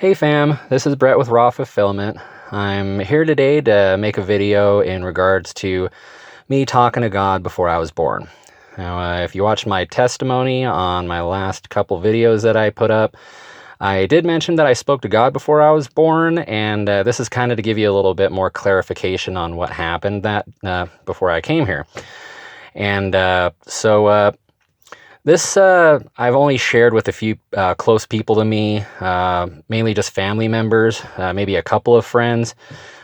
Hey fam, this is Brett with Raw Fulfillment. I'm here today to make a video in regards to me talking to God before I was born. Now, if you watched my testimony on my last couple videos that I put up, I did mention that I spoke to God before I was born, and this is kind of to give you a little bit more clarification on what happened before I came here. And this I've only shared with a few close people to me, mainly just family members, maybe a couple of friends.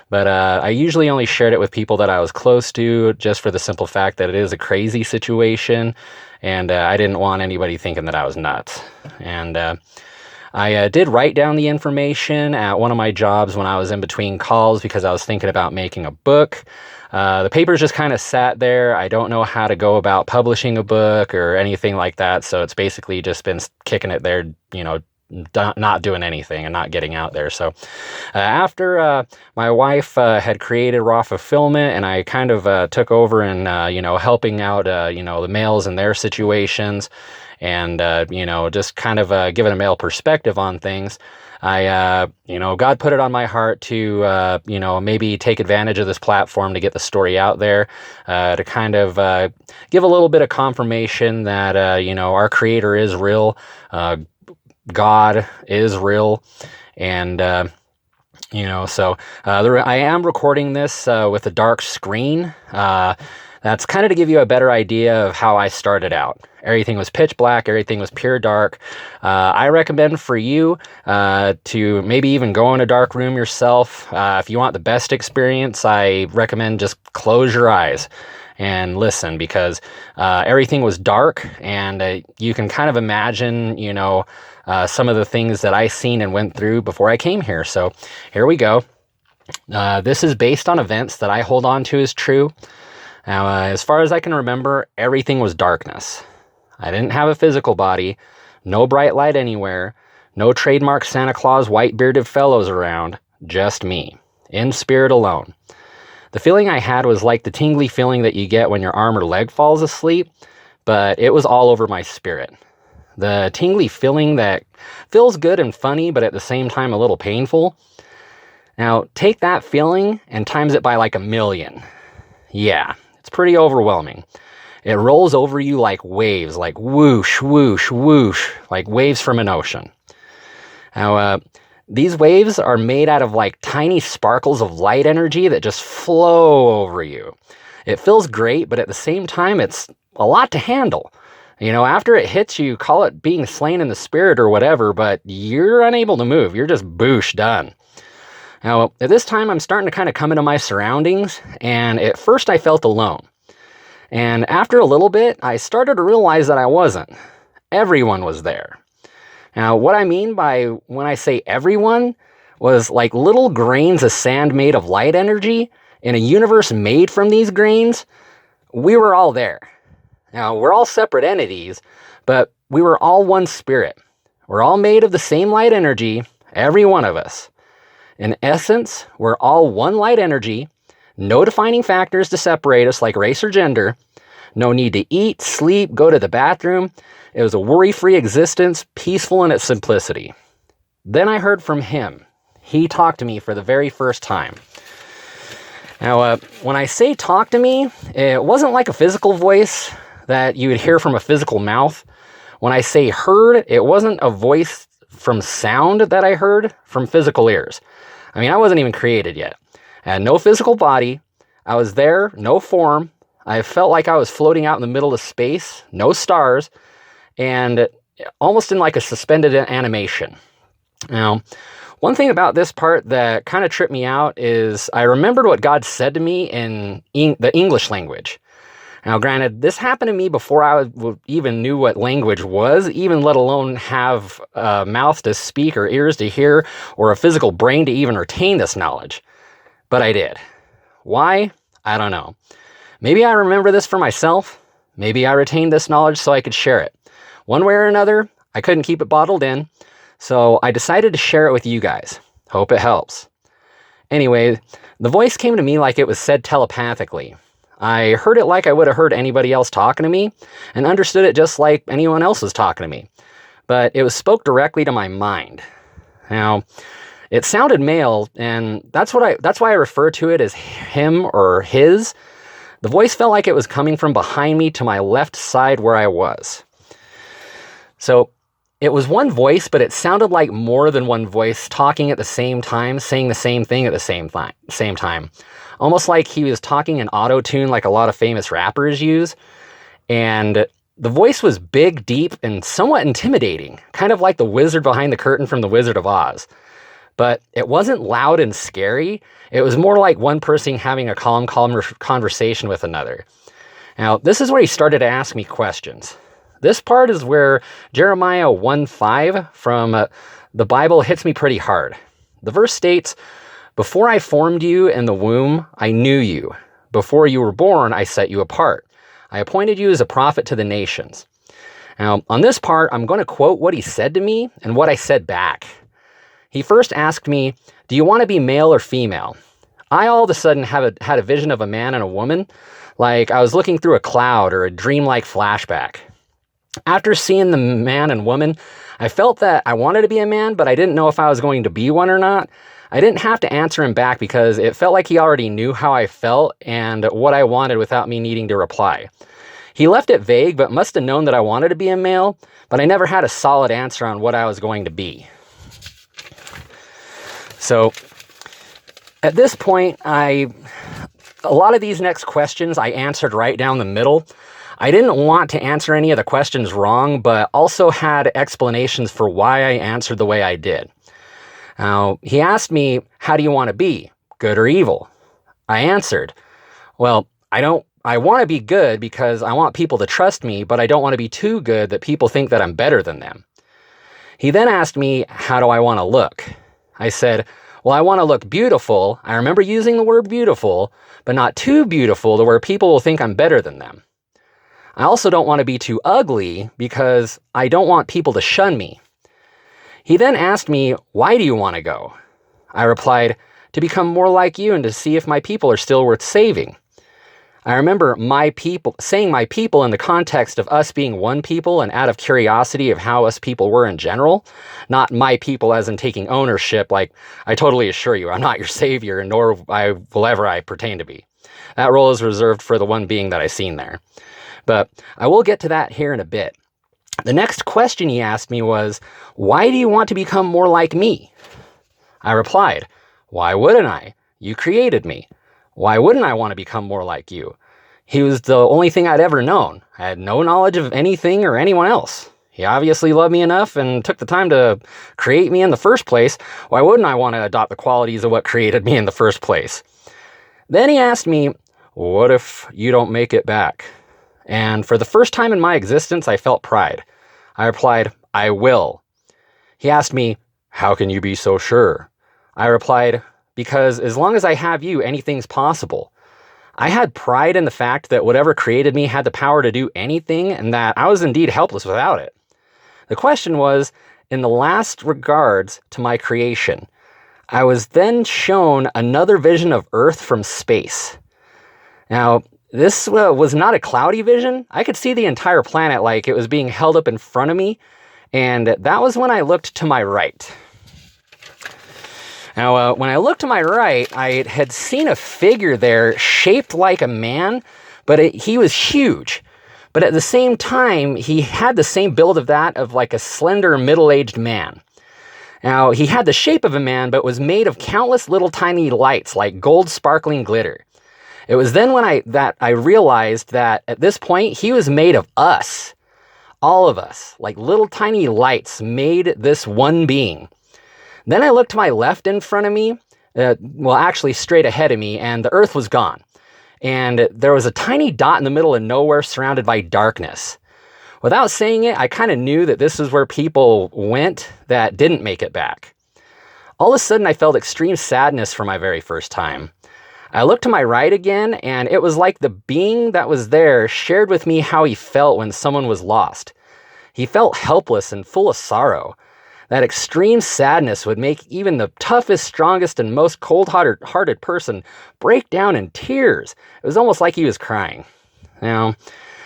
But I usually only shared it with people that I was close to, just for the simple fact that it is a crazy situation, and I didn't want anybody thinking that I was nuts. And I did write down the information at one of my jobs when I was in between calls because I was thinking about making a book. The papers just kind of sat there. I don't know how to go about publishing a book or anything like that, so it's basically just been kicking it there, not doing anything and not getting out there. So after my wife had created Raw Fulfillment, and I kind of took over and helping out the males in their situations, and just kind of giving a male perspective on things, God put it on my heart to maybe take advantage of this platform to get the story out there, to kind of give a little bit of confirmation that our Creator is real, God is real, and I am recording this with a dark screen. That's kind of to give you a better idea of how I started out. Everything was pitch black. Everything was pure dark. I recommend for you to maybe even go in a dark room yourself. If you want the best experience, I recommend just close your eyes and listen, because everything was dark, and you can kind of imagine, some of the things that I seen and went through before I came here. So here we go. This is based on events that I hold on to as true. Now, as far as I can remember, everything was darkness. I didn't have a physical body, no bright light anywhere, no trademark Santa Claus white-bearded fellows around, just me, in spirit alone. The feeling I had was like the tingly feeling that you get when your arm or leg falls asleep, but it was all over my spirit. The tingly feeling that feels good and funny, but at the same time a little painful. Now, take that feeling and times it by like 1,000,000. Yeah. It's pretty overwhelming. It rolls over you like waves, like whoosh, whoosh, whoosh, like waves from an ocean. Now, these waves are made out of like tiny sparkles of light energy that just flow over you. It feels great, but at the same time, it's a lot to handle. After it hits you, call it being slain in the spirit or whatever, but you're unable to move. You're just boosh, done. Now, at this time, I'm starting to kind of come into my surroundings, and at first I felt alone. And after a little bit, I started to realize that I wasn't. Everyone was there. Now, what I mean by when I say everyone was like little grains of sand made of light energy in a universe made from these grains. We were all there. Now, we're all separate entities, but we were all one spirit. We're all made of the same light energy, every one of us. In essence, we're all one light energy, no defining factors to separate us like race or gender, no need to eat, sleep, go to the bathroom. It was a worry-free existence, peaceful in its simplicity. Then I heard from him. He talked to me for the very first time. Now, when I say talk to me, it wasn't like a physical voice that you would hear from a physical mouth. When I say heard, it wasn't a voice from sound that I heard from physical ears. I mean, I wasn't even created yet. I had no physical body. I was there, no form. I felt like I was floating out in the middle of space, no stars, and almost in like a suspended animation. Now, one thing about this part that kind of tripped me out is I remembered what God said to me in the English language. Now, granted, this happened to me before I even knew what language was, even let alone have a mouth to speak or ears to hear or a physical brain to even retain this knowledge. But I did. Why? I don't know. Maybe I remember this for myself. Maybe I retained this knowledge so I could share it. One way or another, I couldn't keep it bottled in, so I decided to share it with you guys. Hope it helps. Anyway, the voice came to me like it was said telepathically. I heard it like I would have heard anybody else talking to me, and understood it just like anyone else was talking to me. But it was spoke directly to my mind. Now, it sounded male, and that's why I refer to it as him or his. The voice felt like it was coming from behind me to my left side where I was. So it was one voice, but it sounded like more than one voice talking at the same time, saying the same thing at the same time. Almost like he was talking in auto-tune like a lot of famous rappers use. And the voice was big, deep, and somewhat intimidating, kind of like the wizard behind the curtain from The Wizard of Oz. But it wasn't loud and scary. It was more like one person having a calm conversation with another. Now, this is where he started to ask me questions. This part is where Jeremiah 1:5 from the Bible hits me pretty hard. The verse states, "Before I formed you in the womb, I knew you. Before you were born, I set you apart. I appointed you as a prophet to the nations." Now, on this part, I'm going to quote what he said to me and what I said back. He first asked me, "Do you want to be male or female?" I all of a sudden had a vision of a man and a woman, like I was looking through a cloud or a dreamlike flashback. After seeing the man and woman, I felt that I wanted to be a man, but I didn't know if I was going to be one or not. I didn't have to answer him back because it felt like he already knew how I felt and what I wanted without me needing to reply. He left it vague, but must have known that I wanted to be a male, but I never had a solid answer on what I was going to be. So at this point, a lot of these next questions I answered right down the middle. I didn't want to answer any of the questions wrong, but also had explanations for why I answered the way I did. Now, he asked me, "How do you want to be, good or evil?" I answered, "Well, I want to be good because I want people to trust me, but I don't want to be too good that people think that I'm better than them." He then asked me, "How do I want to look?" I said, "Well, I want to look beautiful." I remember using the word beautiful, but not too beautiful to where people will think I'm better than them. I also don't want to be too ugly because I don't want people to shun me. He then asked me, "Why do you want to go?" I replied, "To become more like you and to see if my people are still worth saving." I remember saying my people in the context of us being one people and out of curiosity of how us people were in general, not my people as in taking ownership. Like, I totally assure you, I'm not your savior, nor will ever I pertain to be. That role is reserved for the one being that I seen there. But I will get to that here in a bit. The next question he asked me was, "Why do you want to become more like me?" I replied, "Why wouldn't I? You created me. Why wouldn't I want to become more like you?" He was the only thing I'd ever known. I had no knowledge of anything or anyone else. He obviously loved me enough and took the time to create me in the first place. Why wouldn't I want to adopt the qualities of what created me in the first place? Then he asked me, "What if you don't make it back?" And for the first time in my existence, I felt pride. I replied, "I will." He asked me, "How can you be so sure?" I replied, "Because as long as I have you, anything's possible." I had pride in the fact that whatever created me had the power to do anything and that I was indeed helpless without it. The question was, in the last regards to my creation, I was then shown another vision of Earth from space. Now, this was not a cloudy vision. I could see the entire planet like it was being held up in front of me, and that was when I looked to my right. Now, when I looked to my right, I had seen a figure there shaped like a man, but he was huge. But at the same time, he had the same build of that of like a slender middle-aged man. Now, he had the shape of a man, but was made of countless little tiny lights like gold sparkling glitter. It was then when I realized that at this point, he was made of us. All of us, like little tiny lights, made this one being. Then I looked to my left in front of me, actually straight ahead of me, and the earth was gone. And there was a tiny dot in the middle of nowhere surrounded by darkness. Without saying it, I kind of knew that this is where people went that didn't make it back. All of a sudden, I felt extreme sadness for my very first time. I looked to my right again, and it was like the being that was there shared with me how he felt when someone was lost. He felt helpless and full of sorrow. That extreme sadness would make even the toughest, strongest, and most cold-hearted person break down in tears. It was almost like he was crying. Now,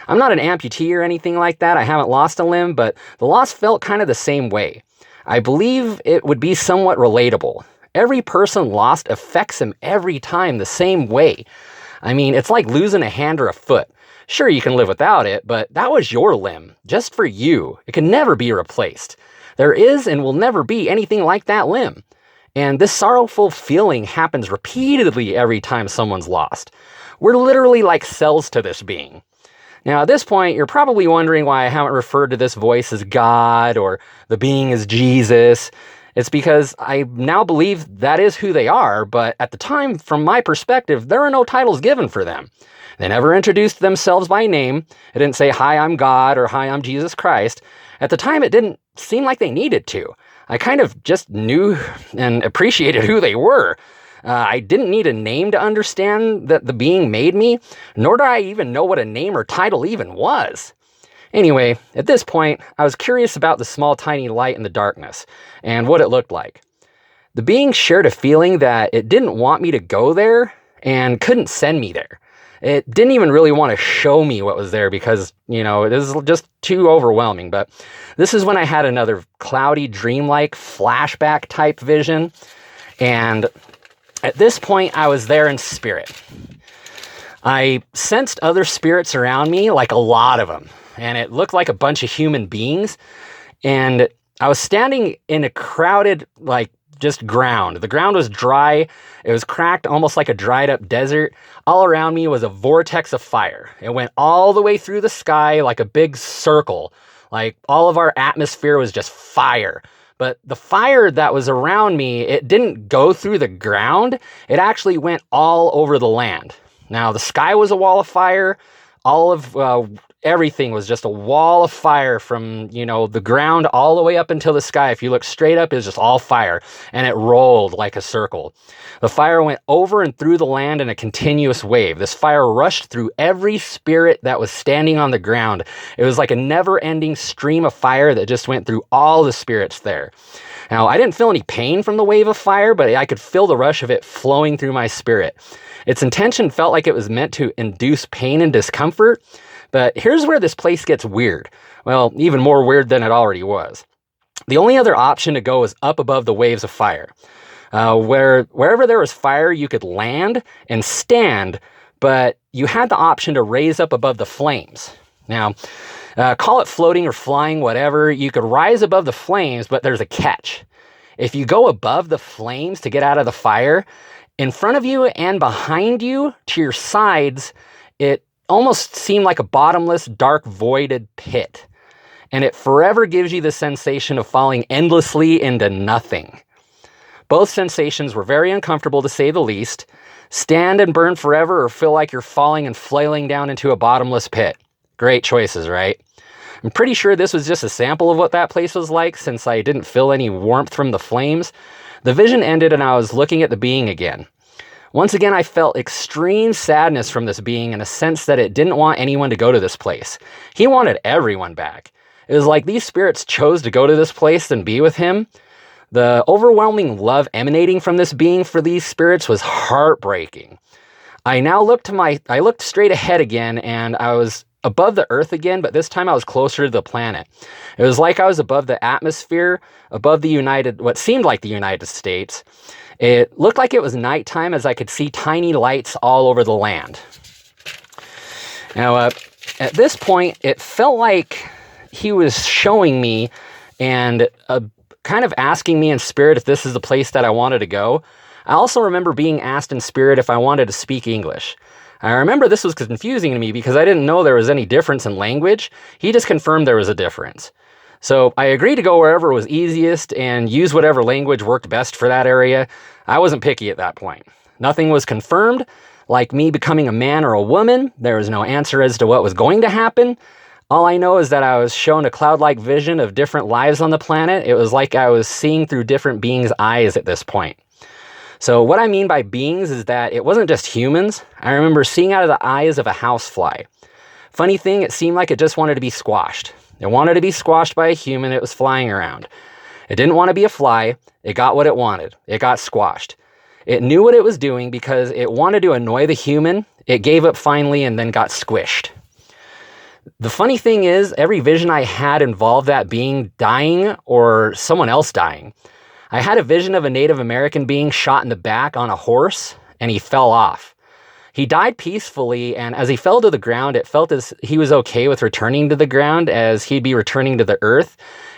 I'm not an amputee or anything like that. I haven't lost a limb, but the loss felt kind of the same way. I believe it would be somewhat relatable. Every person lost affects him every time the same way. I mean, it's like losing a hand or a foot. Sure, you can live without it, but that was your limb, just for you. It can never be replaced. There is and will never be anything like that limb. And this sorrowful feeling happens repeatedly every time someone's lost. We're literally like cells to this being. Now, at this point, you're probably wondering why I haven't referred to this voice as God or the being as Jesus. It's because I now believe that is who they are, but at the time, from my perspective, there are no titles given for them. They never introduced themselves by name. It didn't say, "Hi, I'm God," or "Hi, I'm Jesus Christ." At the time, it didn't seem like they needed to. I kind of just knew and appreciated who they were. I didn't need a name to understand that the being made me, nor did I even know what a name or title even was. Anyway, at this point, I was curious about the small tiny light in the darkness and what it looked like. The being shared a feeling that it didn't want me to go there and couldn't send me there. It didn't even really want to show me what was there because, it is just too overwhelming. But this is when I had another cloudy, dreamlike, flashback type vision. And at this point, I was there in spirit. I sensed other spirits around me, like a lot of them. And it looked like a bunch of human beings. And I was standing in a crowded, just ground. The ground was dry. It was cracked, almost like a dried up desert. All around me was a vortex of fire. It went all the way through the sky like a big circle. Like all of our atmosphere was just fire. But the fire that was around me, it didn't go through the ground. It actually went all over the land. Now, the sky was a wall of fire. All of everything was just a wall of fire from, the ground all the way up until the sky. If you look straight up, it was just all fire, and it rolled like a circle. The fire went over and through the land in a continuous wave. This fire rushed through every spirit that was standing on the ground. It was like a never-ending stream of fire that just went through all the spirits there. Now, I didn't feel any pain from the wave of fire, but I could feel the rush of it flowing through my spirit. Its intention felt like it was meant to induce pain and discomfort, but here's where this place gets weird. Well, even more weird than it already was. The only other option to go was up above the waves of fire. Wherever there was fire, you could land and stand, but you had the option to raise up above the flames. Now, call it floating or flying, whatever. You could rise above the flames, but there's a catch. If you go above the flames to get out of the fire, in front of you and behind you, to your sides, it almost seemed like a bottomless, dark, voided pit. And it forever gives you the sensation of falling endlessly into nothing. Both sensations were very uncomfortable, to say the least. Stand and burn forever, or feel like you're falling and flailing down into a bottomless pit. Great choices, right? I'm pretty sure this was just a sample of what that place was like, since I didn't feel any warmth from the flames. The vision ended and I was looking at the being again. Once again, I felt extreme sadness from this being in a sense that it didn't want anyone to go to this place. He wanted everyone back. It was like these spirits chose to go to this place and be with him. The overwhelming love emanating from this being for these spirits was heartbreaking. I looked straight ahead again, and I was above the earth again, but this time I was closer to the planet. It was like I was above the atmosphere, above what seemed like the United States. It looked like it was nighttime, as I could see tiny lights all over the land. Now, at this point, it felt like he was showing me and kind of asking me in spirit if this is the place that I wanted to go. I also remember being asked in spirit if I wanted to speak English. I remember this was confusing to me because I didn't know there was any difference in language. He just confirmed there was a difference. So I agreed to go wherever was easiest and use whatever language worked best for that area. I wasn't picky at that point. Nothing was confirmed, like me becoming a man or a woman. There was no answer as to what was going to happen. All I know is that I was shown a cloud-like vision of different lives on the planet. It was like I was seeing through different beings' eyes at this point. So what I mean by beings is that it wasn't just humans. I remember seeing out of the eyes of a housefly. Funny thing, it seemed like it just wanted to be squashed. It wanted to be squashed by a human that was flying around. It didn't want to be a fly. It got what it wanted. It got squashed. It knew what it was doing because it wanted to annoy the human. It gave up finally and then got squished. The funny thing is, every vision I had involved that being dying or someone else dying. I had a vision of a Native American being shot in the back on a horse, and he fell off. He died peacefully, and as he fell to the ground, it felt as he was okay with returning to the ground, as he'd be returning to the earth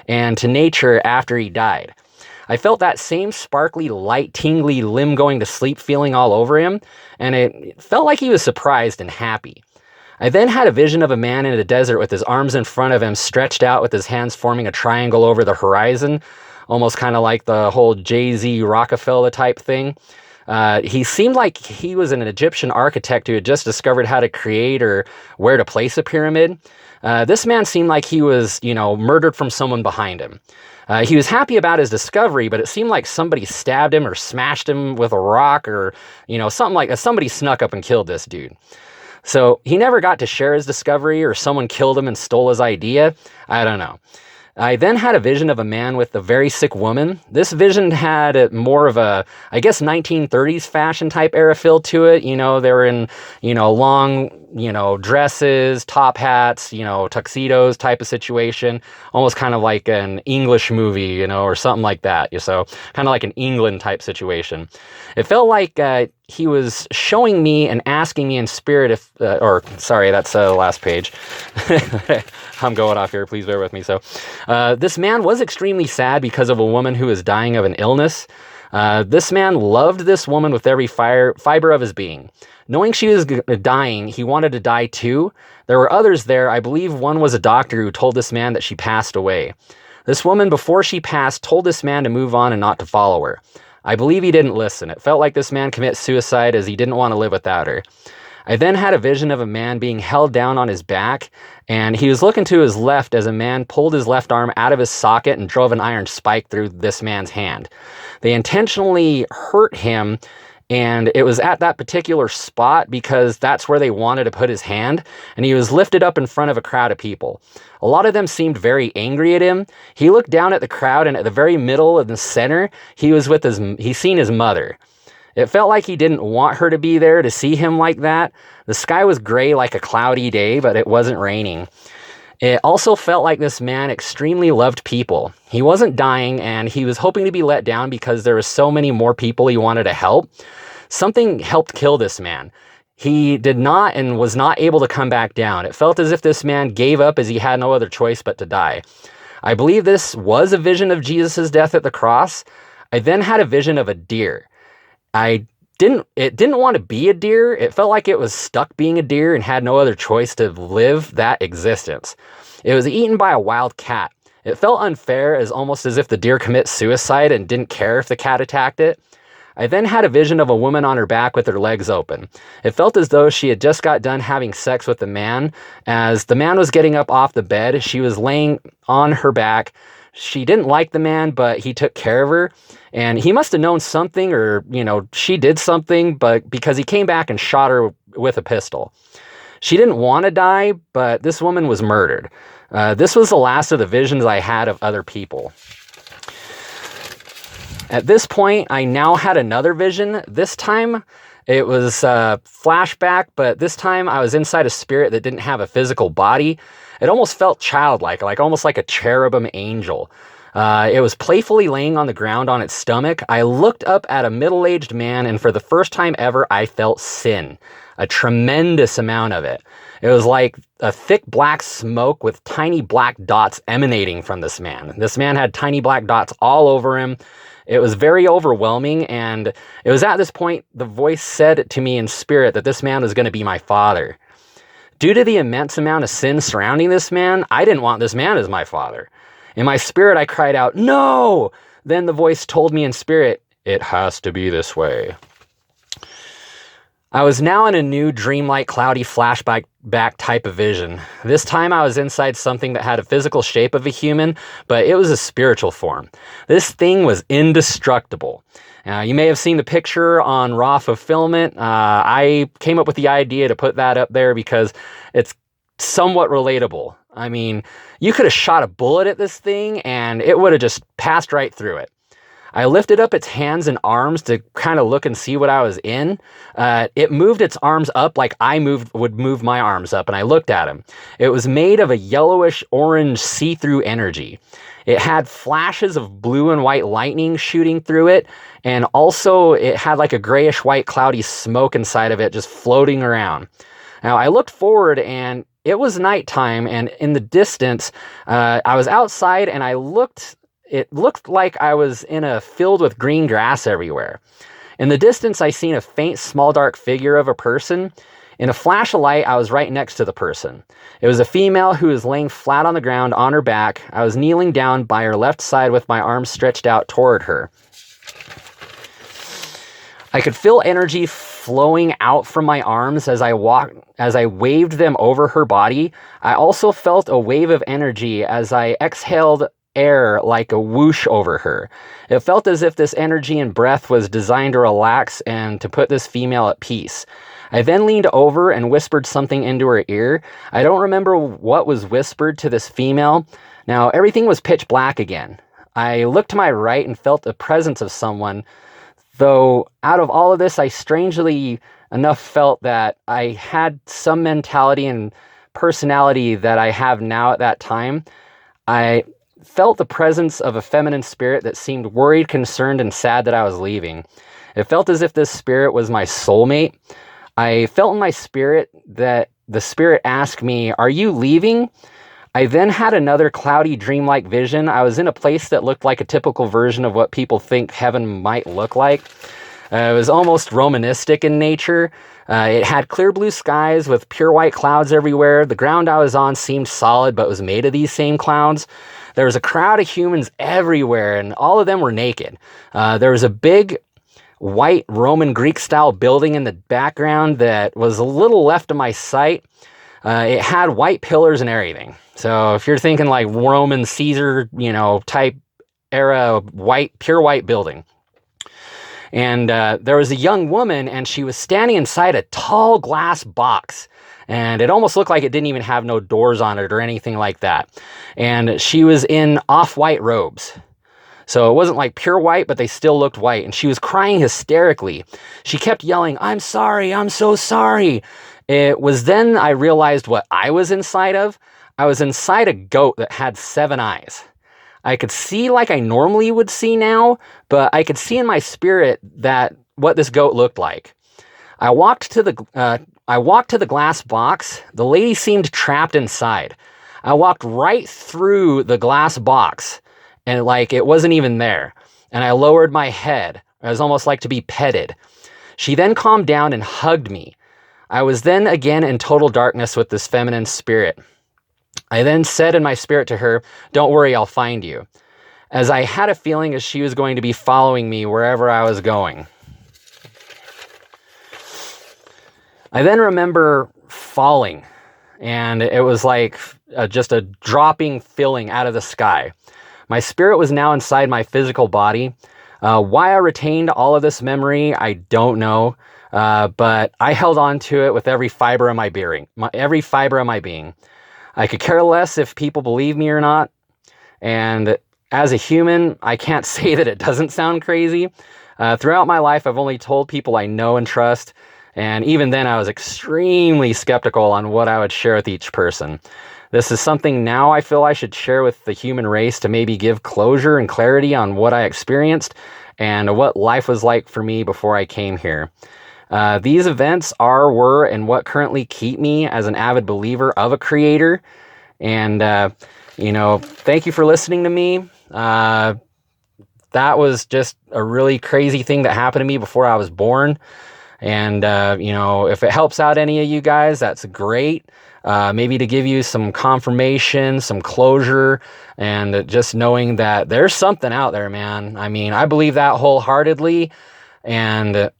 and to nature after he died. I felt that same sparkly, light, tingly, limb going to sleep feeling all over him, and it felt like he was surprised and happy. I then had a vision of a man in a desert with his arms in front of him, stretched out with his hands forming a triangle over the horizon, almost kind of like the whole Jay-Z Rockefeller type thing. He seemed like he was an Egyptian architect who had just discovered how to create or where to place a pyramid. This man seemed like he was, murdered from someone behind him. He was happy about his discovery, but it seemed like somebody stabbed him or smashed him with a rock or, something like that. Somebody snuck up and killed this dude. So he never got to share his discovery, or someone killed him and stole his idea. I don't know. I then had a vision of a man with a very sick woman. This vision had more of a, 1930s fashion type era feel to it. They were in, long, dresses, top hats, tuxedos type of situation, almost kind of like an English movie, or something like that. So kind of like an England type situation. It felt like he was showing me and asking me in spirit if, that's the last page. I'm going off here. Please bear with me. So this man was extremely sad because of a woman who was dying of an illness. This man loved this woman with every fiber of his being. Knowing she was dying, he wanted to die too. There were others there. I believe one was a doctor who told this man that she passed away. This woman, before she passed, told this man to move on and not to follow her. I believe he didn't listen. It felt like this man committed suicide as he didn't want to live without her. I then had a vision of a man being held down on his back, and he was looking to his left as a man pulled his left arm out of his socket and drove an iron spike through this man's hand. They intentionally hurt him, and it was at that particular spot because that's where they wanted to put his hand, and he was lifted up in front of a crowd of people. A lot of them seemed very angry at him. He looked down at the crowd, and at the very middle of the center, he seen his mother. It felt like he didn't want her to be there to see him like that. The sky was gray like a cloudy day, but it wasn't raining. It also felt like this man extremely loved people. He wasn't dying, and he was hoping to be let down because there were so many more people he wanted to help. Something helped kill this man. He did not and was not able to come back down. It felt as if this man gave up as he had no other choice but to die. I believe this was a vision of Jesus' death at the cross. I then had a vision of a deer. It didn't want to be a deer. It felt like it was stuck being a deer and had no other choice to live that existence. It was eaten by a wild cat. It felt unfair, almost as if the deer commit suicide and didn't care if the cat attacked it. I then had a vision of a woman on her back with her legs open. It felt as though she had just got done having sex with the man. As the man was getting up off the bed, she was laying on her back. She didn't like the man, but he took care of her. And he must have known something, or, she did something, but because he came back and shot her with a pistol. She didn't want to die, but this woman was murdered. This was the last of the visions I had of other people. At this point, I now had another vision. This time, it was a flashback, but this time I was inside a spirit that didn't have a physical body. It almost felt childlike, almost like a cherubim angel. It was playfully laying on the ground on its stomach. I looked up at a middle-aged man, and for the first time ever, I felt sin. A tremendous amount of it. It was like a thick black smoke with tiny black dots emanating from this man. This man had tiny black dots all over him. It was very overwhelming, and it was at this point the voice said to me in spirit that this man was going to be my father. Due to the immense amount of sin surrounding this man, I didn't want this man as my father. In my spirit, I cried out, "No!" Then the voice told me in spirit, "It has to be this way." I was now in a new dreamlike, cloudy flashback type of vision. This time I was inside something that had a physical shape of a human, but it was a spiritual form. This thing was indestructible. You may have seen the picture on Raw Fulfillment. I came up with the idea to put that up there because it's somewhat relatable. I mean, you could have shot a bullet at this thing and it would have just passed right through it. I lifted up its hands and arms to kind of look and see what I was in. It moved its arms up like would move my arms up, and I looked at him. It was made of a yellowish orange see-through energy. It had flashes of blue and white lightning shooting through it, and also it had like a grayish white cloudy smoke inside of it just floating around. Now I looked forward and it was nighttime, and in the distance, I was outside and it looked like I was in a field with green grass everywhere. In the distance, I seen a faint, small, dark figure of a person. In a flash of light, I was right next to the person. It was a female who was laying flat on the ground on her back. I was kneeling down by her left side with my arms stretched out toward her. I could feel energy flowing out from my arms as I waved them over her body. I also felt a wave of energy as I exhaled air like a whoosh over her. It felt as if this energy and breath was designed to relax and to put this female at peace. I then leaned over and whispered something into her ear. I don't remember what was whispered to this female. Now, everything was pitch black again. I looked to my right and felt the presence of someone, though out of all of this, I strangely enough felt that I had some mentality and personality that I have now at that time. I felt the presence of a feminine spirit that seemed worried, concerned, and sad that I was leaving. It felt as if this spirit was my soulmate. I felt in my spirit that the spirit asked me, "Are you leaving?" I then had another cloudy, dreamlike vision. I was in a place that looked like a typical version of what people think heaven might look like. It was almost Romanistic in nature. It had clear blue skies with pure white clouds everywhere. The ground I was on seemed solid, but was made of these same clouds. There was a crowd of humans everywhere, and all of them were naked. There was a big white Roman Greek style building in the background that was a little left of my sight. It had white pillars and everything. So if you're thinking like Roman Caesar, type era pure white building. And there was a young woman, and she was standing inside a tall glass box. And it almost looked like it didn't even have no doors on it or anything like that. And she was in off-white robes. So it wasn't like pure white, but they still looked white. And she was crying hysterically. She kept yelling, "I'm sorry, I'm so sorry." It was then I realized what I was inside of. I was inside a goat that had 7 eyes. I could see like I normally would see now, but I could see in my spirit that what this goat looked like. I walked to the glass box. The lady seemed trapped inside. I walked right through the glass box, and like it wasn't even there. And I lowered my head. It was almost like to be petted. She then calmed down and hugged me. I was then again in total darkness with this feminine spirit. I then said in my spirit to her, "Don't worry, I'll find you," as I had a feeling as she was going to be following me wherever I was going. I then remember falling, and it was like just a dropping feeling out of the sky. My spirit was now inside my physical body. Why I retained all of this memory, I don't know, but I held on to it with every fiber of my being. I could care less if people believe me or not, and as a human, I can't say that it doesn't sound crazy. Throughout my life, I've only told people I know and trust, and even then I was extremely skeptical on what I would share with each person. This is something now I feel I should share with the human race to maybe give closure and clarity on what I experienced and what life was like for me before I came here. These events were, and what currently keep me as an avid believer of a creator. And, thank you for listening to me. That was just a really crazy thing that happened to me before I was born. And, if it helps out any of you guys, that's great. Maybe to give you some confirmation, some closure, and just knowing that there's something out there, man. I mean, I believe that wholeheartedly. And,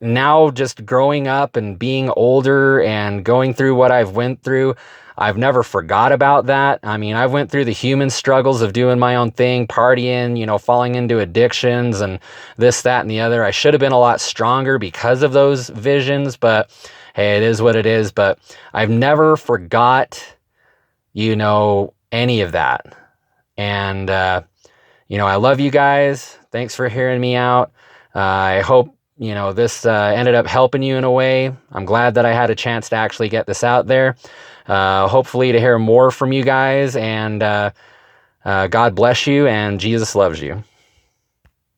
now just growing up and being older and going through what I've went through, I've never forgot about that. I mean, I've went through the human struggles of doing my own thing, partying, falling into addictions and this, that, and the other. I should have been a lot stronger because of those visions, but hey, it is what it is. But I've never forgot, any of that. And, I love you guys. Thanks for hearing me out. I hope, this ended up helping you in a way. I'm glad that I had a chance to actually get this out there. Hopefully to hear more from you guys, and God bless you, and Jesus loves you.